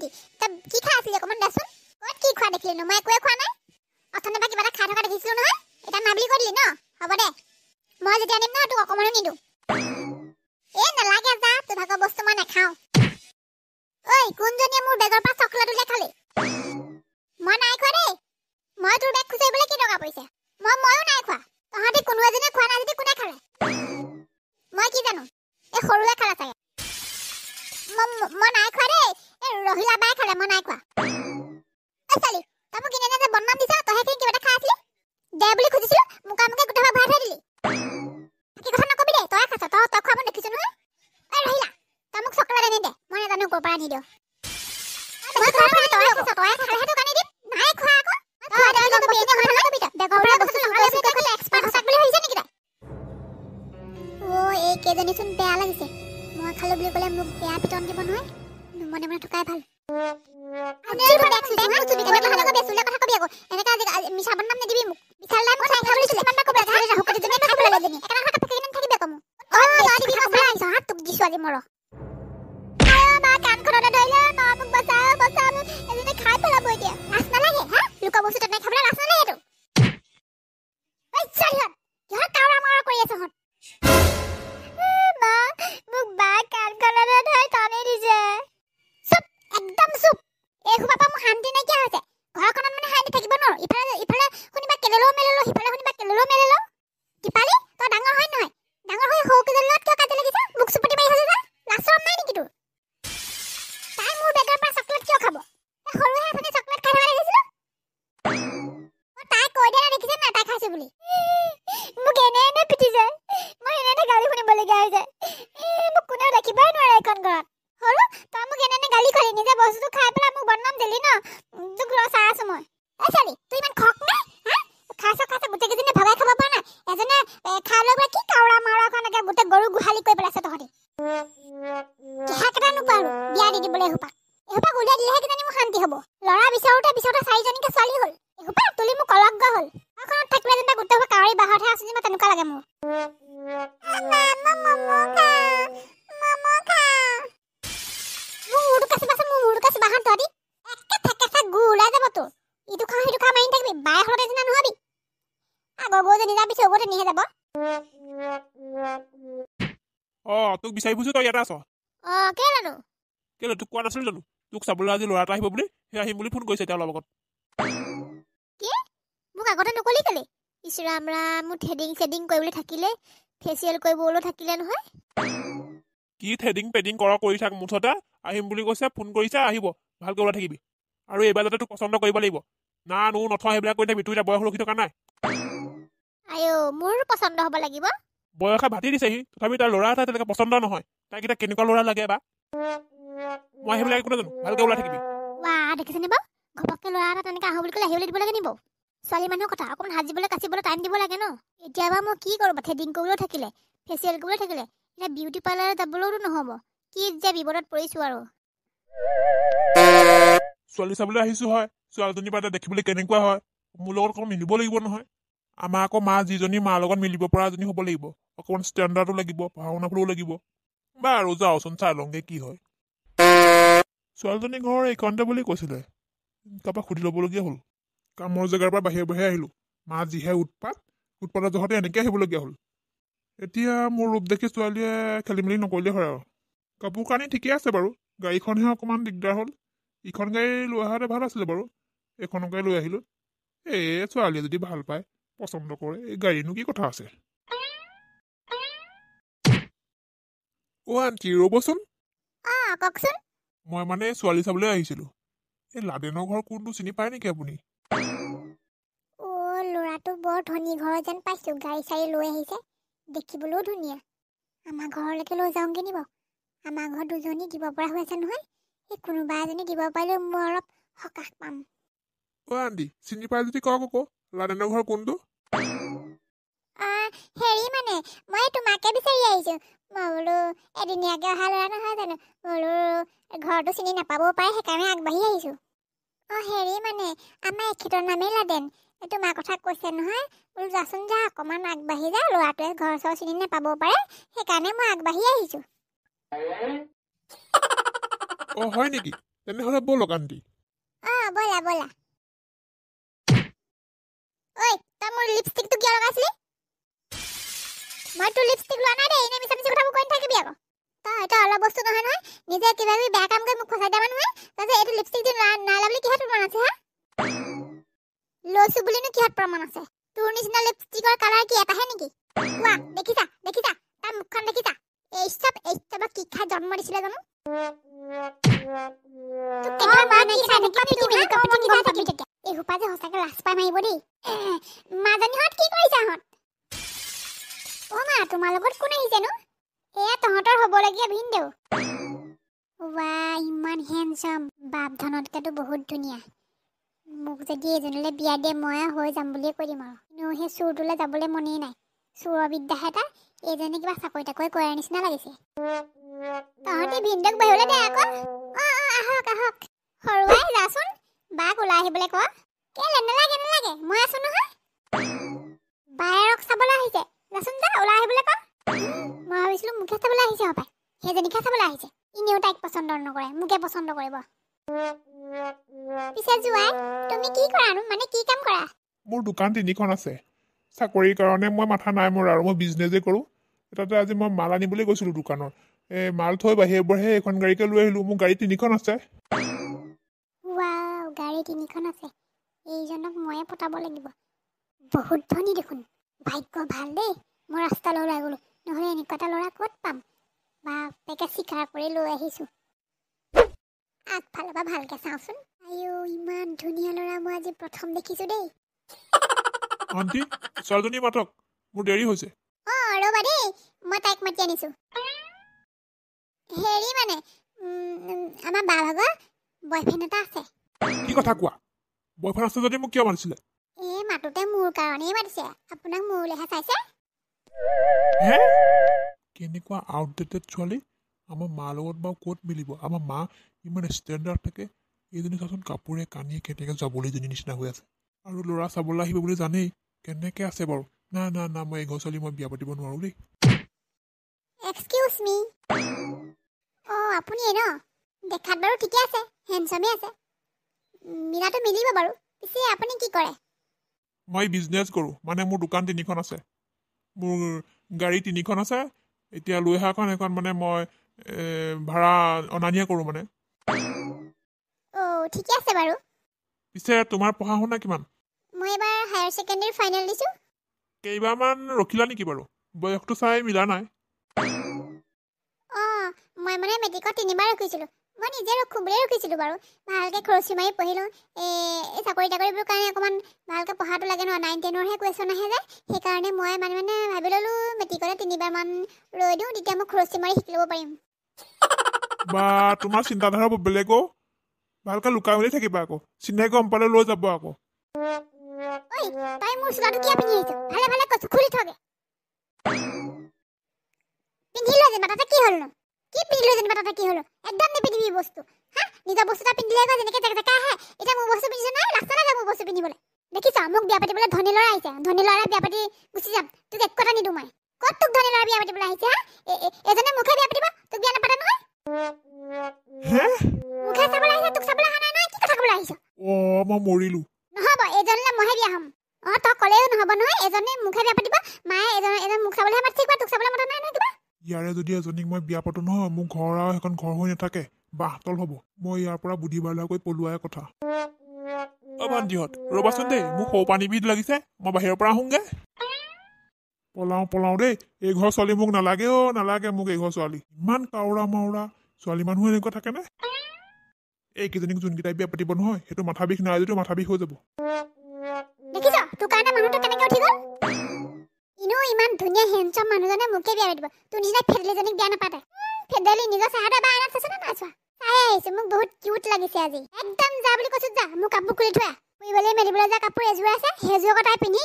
নেকি তই কি খাই আছিলি অকমান দেচোন ক'ত কি খোৱা দেখিলি ন মই একোৱে খোৱা নাই অথনি বা কিবা এটা খাই থকা দেখিছিলো নহয় এটা না বুলি কৈ দিলি ন হ'ব দে মই যেতিয়া আনিম ন তোক অকমানো নিদো নালাগে যা তোৰ ভাগৰ বস্তু মই নাখাওঁ ঐ কোনজনীয়ে মোৰ বেগৰ পৰা চকলেট উলিয়াই খালি মই নাই খোৱা দেই মই তোৰ বেগ খুচৰিবলৈ কি টকা পৰিছে ময়ো নাই খোৱা তহঁতি কোনো এজনে খোৱা নাই যদি কোনে খালে মই কি জানো এই সৰুৱে খালে চাগে মই নাই খোৱা দেই এই ৰহিলা বাই খালে মই নাই খোৱা চালি তই মোক কিনে যে বদনাম দিছ তই সেইখিনি কিবা এটা খাই আছিলি দে বুলি খুজিছিলো মুকামুকে গোটেই ভৰাই থৈ দিলি কি কথা নকবি দেই তই খাইছ তই খোৱা মই দেখিছো নহয় এই ৰহিলা তই মোক চকলেট আনি দে মই নাজানো ক'ৰ পৰা আনি দিয় তই খাইছ তই খালেহে তোক আনি দিম নাই খোৱা আকৌ এই কেইজনীচোন বেয়া লাগিছে মই খালো বুলি ক'লে মোক বেয়া পিটন দিব নহয় মনে মনে থকাই ভাল মিছা বদনাম নিদিবি মোক বিশাল দাই মোক চাই খাবলৈ দিছিলে কিমান বাৰ ক'বলৈ হুকটিজনী খাই পেলালে এজনী একেটা কথা কাপোৰ কিমান থাকিবি আকৌ মোক দিবি খাবলৈ আহিছ হাত তোক দিছো আজি মৰ মা কাণখনতে ধৰিলে মা মোক বচা মোক এজনী খাই পেলাব এতিয়া লাজ নালাগে হা লুকা বস্তু তেনেকৈ খাবলৈ লাজ নালাগে এইটো ইহঁত কাউৰা মাৰা কৰি আছে হত মা মোক বা কাণখনতে ধৰি টানি দিছে চুপ একদম চুপ এই সোপাপা মোৰ শান্তি নাইকিয়া হৈছে ঘৰখনত মানে শান্তি থাকিব নোৱাৰো ইফালে শুনিবা কেলেলো মেলেলো সিফালে শুনিবা কেলেলো মেলেলো দীপালি তই ডাঙৰ হয় নহয় ডাঙৰ হৈ সৰু কেইজনীৰ লগত কিয় কাজিয়া লাগিছ মোক চুপতি মাৰি হৈছে যে লাচৰম নাই নেকি তোৰ তাই মোৰ বেগৰ পৰা চকলেট কিয় খাব সৰুহে এজনী চকলেট খাই থকা দেখিছিলো মই তাই কৈ দিয়া দেখিছে নাই তাই খাইছো বুলি মোক এনে পিটিছে মই এনে গালি শুনিবলগীয়া হৈছে মোক কোনেও দেখিবই নোৱাৰে এইখন ঘৰত সৰু তই মোক এনে গালি কৰি নিজে বস্তুটো খাই পেলাই মোক বদনাম দিলি ন তোক চাই আছো মই এই চালি তই ইমান খক নাই খাইছ গোটেইকেইজনী ভগাই খাব পৰা নাই এজনে খাই লৈ কি কাউৰা মাৰাখনকে গোটেই গৰু গোহালি কৰি পেলাইছে তহঁতি কেটা নোপাৰো বিয়া দি দিবলৈ এসোপা উলিয়াই দিলেহে কিজানি মোৰ শান্তি হ'ব ল'ৰা বিচাৰোতে 4জনীকে ছোৱালী হ'ল এসোপা তুলি মোক অলগ্গ হ'ল ঘৰখনত থাকিলে যেনিবা গোটেই সোপা কাউৰী বাহতহে আছে যেনিবা তেনেকুৱা লাগে মোৰ ইটো খা সিটো খা মাৰি থাকিবি বাই হলতে যেনা নহবি আগৰ বৌজনী যাবি চৌবতে নিহে যাব তোক বিচাৰি ফুৰিছো তই ইয়াতে আছ কেলে তোক কোৱা নাছিলো জানো তোক চাবলৈ আজি ল'ৰা এটা আহিব বুলি সেই আহিম বুলি ফোন কৰিছে এতিয়া অলপ আগত কি মোক আগতে নকলি কেলে ইছৰাম ৰাম মোৰ থ্ৰেডিং কৰিবলৈ থাকিলে ফেচিয়েল কৰিবলৈ থাকিলে নহয় কি থ্ৰেডিং পেডিং কৰি থাক মুঠতে আহিম বুলি কৈছে ফোন কৰিছে আহিব ভালকৈ ওলাই থাকিবি আৰু এইবাৰ যাতে তোক পচন্দ কৰিব লাগিব না নথোৱা সেইবিলাক কৰি থাকিবি তোৰ এতিয়া বয়স ৰখি থকা নাই মোৰ পচন্দ হ'ব লাগিব বয়সে ভাতি দিছেহি তথাপি তাৰ ল'ৰা এটা তেনেকৈ পচন্দ নহয় তাইক এতিয়া কেনেকুৱা ল'ৰা লাগে বা মই সেইবিলাক একো নাজানো ভালকৈ ওলাই থাকিবি দেখিছেনে বাৰু ঘপককৈ ল'ৰা এটা তেনেকৈ আহো বুলি ক'লে আহিবলৈ দিব লাগে নিব ছোৱালী মানুহৰ কথা অকণমান সাজিবলৈ কাচিবলৈ টাইম দিব লাগে ন এতিয়া বা মই কি কৰোঁ থ্ৰেডিং কৰিবলৈও থাকিলে ফেচিয়েল কৰিবলৈ থাকিলে এতিয়া বিউটি পাৰ্লাৰত যাবলৈও নহ'ব কি যে বিপদত পৰিছোঁ আৰু ছোৱালী চাবলৈ আহিছো হয় ছোৱালীজনী বা দেখিবলৈ কেনেকুৱা হয় মোৰ লগত অকণ মিলিব লাগিব নহয় আমাৰ আকৌ মা যিজনী মাৰ লগত মিলিব পৰা এজনী হ'ব লাগিব অকণমান ষ্টেণ্ডাৰ্ডো লাগিব পঢ়া শুনা কৰিবও লাগিব বাৰু যাওঁচোন চাই লওঁগে কি হয় ছোৱালীজনী ঘৰ এইখনতে বুলি কৈছিলে কাৰোবাক সুধি ল'বলগীয়া হ'ল কামৰ জেগাৰ পৰা বাহিৰে আহিলোঁ মা যিহে উৎপাতৰ জহতে এনেকৈ আহিবলগীয়া হ'ল এতিয়া মোৰ ৰূপ দেখি ছোৱালীয়ে খেলি মেলি নকৰিলে হয় আৰু কাপোৰ কানি ঠিকে আছে বাৰু গাড়ীখনহে অকণমান দিগদাৰ হ'ল ইখন গাড়ী লৈ অহাতে ভাল আছিলে বাৰু এইখনকে লৈ আহিলোঁ ছোৱালীয়ে যদি ভাল পায় পচন্দ কৰে এই গাড়ীনো কি কথা আছে আণ্টি ৰ'বচোন কওকচোন মই মানে ছোৱালী চাবলৈ আহিছিলোঁ এই লাডেনৰ ঘৰ কোনটো চিনি পায় নেকি আপুনি ল'ৰাটো বৰ ধনী ঘৰ যেন পাইছোঁ গাড়ী চাড়ী লৈ আহিছে দেখিবলৈও ধুনীয়া আমাৰ ঘৰলৈকে লৈ যাওঁগৈ নিব আমাৰ ঘৰ দুজনী দিব পৰা হৈ আছে নহয় এই কোনোবা এজনী দিব পাৰিলেও মই অলপ সকাহ পাম আণ্টি চিনি পাই যদি কওক আকৌ লাডেনৰ ঘৰ কোনটো হেৰি মানে মই তোমাকে বিচাৰি আহিছোঁ মই বোলো এদিনীয়াকৈ অহা ল'ৰা নহয় জানো বোলো ঘৰটো চিনি নাপাবও পাৰে সেইকাৰণে আগবাঢ়ি আহিছোঁ হেৰি মানে আমাৰ এখেতৰ নামেই লাডেন তোমাৰ কথা কৈছে নহয় বোলো যাচোন যা অকণমান আগবাঢ়ি যা ল'ৰাটোৱে ঘৰ চৰ চিনি নাপাবও পাৰে সেইকাৰণে মই আগবাঢ়ি আহিছোঁ হয় নেকি তেনেহ'লে ব'লক আণ্টি ব'লা ব'লা ঐ তই মোৰ লিপষ্টিকটো কিয় লগাইছিলি মই তোৰ লিপষ্টিক লোৱা নাই দেই এনে মিছা মিছি কথাবোৰ কৈ নাথাকিবি আকৌ তই অলপ বস্তু নহয় নহয় নিজে কিবা কিবি বেয়া কাম কৰি মোক ফচাই দিয়া মানুহে তাৰপিছত এইটো লিপষ্টিক নালা বুলি কিহত প্ৰমাণ আছে হা লৈছো বুলিনো কিহত প্ৰমাণ আছে তোৰ নিচিনা লিপষ্টিকৰ কালাৰ কি এটাহে নেকি কোৱা দেখিছা তাৰ মুখখন দেখিছা এই চব কি খাই জন্ম দিছিলে জানো এই সোপা যে সঁচাকে লাজ পাই মাৰিব দেই মাজনীহঁত কি কৰিছাহঁত মা তোমাৰ লগত কোন আহিছেনো এয়া তহঁতৰ হ'বলগীয়া ভিনদেউ ৱাহ ইমান হেণ্ডচাম বাপ ধনতকেতো বহুত ধুনীয়া মোক যদি এজনীলৈ বিয়া দিয়ে মই হৈ যাম বুলিয়ে কৈ দিম আৰু কিন্তু সেই চুৰটোলৈ যাবলৈ মনেই নাই চুৰৰ বিদ্যাহে এটা এইজনী কিবা চাকৰি তাকৰি কৰাৰ নিচিনা লাগিছে তহঁতি ভিনদেউক বাহিৰলৈ দে আকৌ আহক সৰুৱাই যাচোন বাক ওলাই আহিবলৈ ক কেলে নালাগে মই আছো নহয় বায়েৰক চাবলৈ আহিছে যাচোন যা ওলাই আহিবলৈ ক মই ভাবিছিলো মোকে চাবলৈ আহিছে হপাই সেইজনীকে চাবলৈ আহিছে এনেও তাইক পচন্দ নকৰে মোকে পচন্দ কৰিব পিছে জোৱাই তুমি কি কৰানো মানে কি কাম কৰা মোৰ দোকান 3খন আছে চাকৰিৰ কাৰণে মই মাথা নাই মোৰ আৰু মই বিজনেছেই কৰোঁ তাতে আজি মই মাল আনিবলৈ গৈছিলোঁ দোকানৰ মাল থৈ বাহিৰবোৰহে এখন গাড়ীকে লৈ আহিলোঁ মোৰ গাড়ী 3খন আছে ৱাও গাড়ী 3খন আছে এইজনক ময়ে পটাব লাগিব বহুত ধনী দেখোন ভাগ্য ভাল দেই মই ৰাস্তালৈ ওলাই গ'লো নহ'লে এনেকুৱা এটা ল'ৰা ক'ত পাম বাপেকে চিকাৰ কৰি লৈ আহিছোঁ আগফালৰ পৰা ভালকৈ চাওঁচোন আইও ইমান ধুনীয়া ল'ৰা মই আজি প্ৰথম দেখিছোঁ দেই আণ্টি ছোৱালীজনী মাতক মোৰ দেৰি হৈছে ৰ'বা দেই মই তাইক মাতি আনিছোঁ হেৰি মানে আমাৰ বা ভাগৰ বয়ফ্ৰেণ্ড এটা আছে কি কথা কোৱা বয়ফ্ৰেণ্ড আছে যদি মোক কিয় মাতিছিলে এই মাতোতে মোৰ কাৰণেই মাতিছে আপোনাক মোৰলৈহে চাইছে হে কেনেকুৱা আউটডেটেড ছোৱালী আমাৰ মাৰ লগত বাৰু ক'ত মিলিব আমাৰ মা ইমান ষ্টেণ্ডাৰ্ড থাকে এইজনী চাচোন কাপোৰে কানিয়ে কেনেকৈ যাবলৈজনী নিচিনা হৈ আছে আৰু ল'ৰা চাবলৈ আহিব বুলি জানেই কেনেকৈ আছে বাৰু না মই এঘৰ ছোৱালী মই বিয়া পাতিব নোৱাৰোঁ দেই এক্সকিউজ মি আপুনি ন দেখাত বাৰু ঠিকে আছে হেণ্ডচামেই আছে মিলাটো মিলিব বাৰু পিছে আপুনি কি কৰে মই বিজনেছ কৰোঁ মানে মোৰ দোকান 3খন আছে মোৰ গাড়ী 3খন আছে এতিয়া লৈ অহাখন এখন মানে মই ভাড়া অনা নিয়া কৰোঁ মানে ঠিকে আছে বাৰু পিছে তোমাৰ পঢ়া শুনা কিমান মই এবাৰ হায়াৰ ছেকেণ্ডেৰী ফাইনেল দিছোঁ কেইবাৰমান ৰখিলা নেকি বাৰু বয়সটো চাই মিলা নাই মই মানে মেট্ৰিকত 3বাৰ ৰখিছিলোঁ মই নিজে ৰখোঁ বুলিয়ে ৰখিছিলোঁ বাৰু ভালকৈ খৰচি মাৰি পঢ়িলোঁ এই চাকৰি তাকৰিবোৰ কাৰণে অকণমান ভালকৈ পঢ়াটো লাগে ন 9-10ৰহে কুৱেশ্যন আহে যে সেইকাৰণে মই মানে ভাবি ল'লোঁ মেট্ৰিকতে 3বাৰমান ৰৈ দিওঁ তেতিয়া মই খৰচি মাৰি শিকি ল'ব পাৰিম বা তোমাৰ চিন্তাধাৰা বেলেগো ভালকৈ লুকাই মেলি থাকিবা আকৌ চিনাই গম পালে লৈ যাব আকৌ তাই মোৰ চোলাটো কিয় পিন্ধি আহিছ ভালে কৈছোঁ খুলি থগে পিন্ধি লৈ যেনিবা তাতে কি হ'লনো কি পিন্ধি লৈ যেনিবা তাতে কি হ'লো একদম নিপিন্ধিবি বস্তু নিজৰ বস্তু এটা পিন্ধিলে আকৌ যেনেকৈ জেকা আহে এতিয়া মোৰ বস্তু পিন্ধিছে নহয় ৰাস্তালৈ যাব মোৰ বস্তু পিন্ধিবলৈ দেখিছা মোক বিয়া পাতিবলৈ ধনী ল'ৰা আহিছে ধনী ল'ৰাই বিয়া পাতি গুচি যাম তোক একো এটা নিদিওঁ মই ক'ত তোক ধনী ল'ৰা বিয়া পাতিবলৈ আহিছে এজনে মুখে বিয়া পাতিব তোক বিয়া নাপাতে নহয় মুখে চাবলৈ আহিছে তোক চাবলৈ অহা নাই নহয় কি কথা ক'বলৈ আহিছ মই মৰিলোঁ নহ'ব এজনলৈ মইহে বিয়া হ'ম তই ক'লেও নহ'ব নহয় এজনে মুখে বিয়া পাতিব মায়ে এজন মুখ চাবলৈহে মাতি থাকিব তোক চাবলৈ মতা নাই নহয় কিবা ইয়াৰে যদি এজনীক মই বিয়া পাতো নহয় মোৰ ঘৰ আৰু সেইখন ঘৰ হৈ নাথাকে বাহতল হ'ব মই ইয়াৰ পৰা বুদ্ধি বাৰলাকৈ পলোৱাই কথা বান্তিহঁত ৰ'বাচোন দেই মোক সৌ পানীবিধ লাগিছে মই বাহিৰৰ পৰা আহোঁগৈ পলাওঁ দেই এই ঘৰ ছোৱালী মোক নালাগে নালাগে মোক এই ঘৰ ছোৱালী ইমান কাউৰা মাউৰা ছোৱালী মানুহ এনেকুৱা থাকেনে এইকেইজনীক যোনকেইটাই বিয়া পাতিব নহয় সেইটো মাথা বিষ নাই যদিও মাথা বিষ হৈ যাব দেখিছ তোৰ কাৰণে মানুহটো কেনেকৈ উঠি গ'ল ইনো ইমান ধুনীয়া হেণ্ডচাম মানুহজনে মোকে বিয়া পাতিব তোৰ নিচিনা ফেডেলিজনীক বিয়া নাপাতে ফেডেলি নিজৰ চেহেৰাটো এবাৰ আইনাত চাইছ নে নাই চোৱা চাই আহিছোঁ মোক বহুত কিউট লাগিছে আজি একদম যা বুলি কৈছোঁ যা মোক কাপোৰ খুলি থোৱা ফুৰিবলৈ মেলিবলৈ যা কাপোৰ এযোৰ আছে সেইযোৰ কটাই পিন্ধি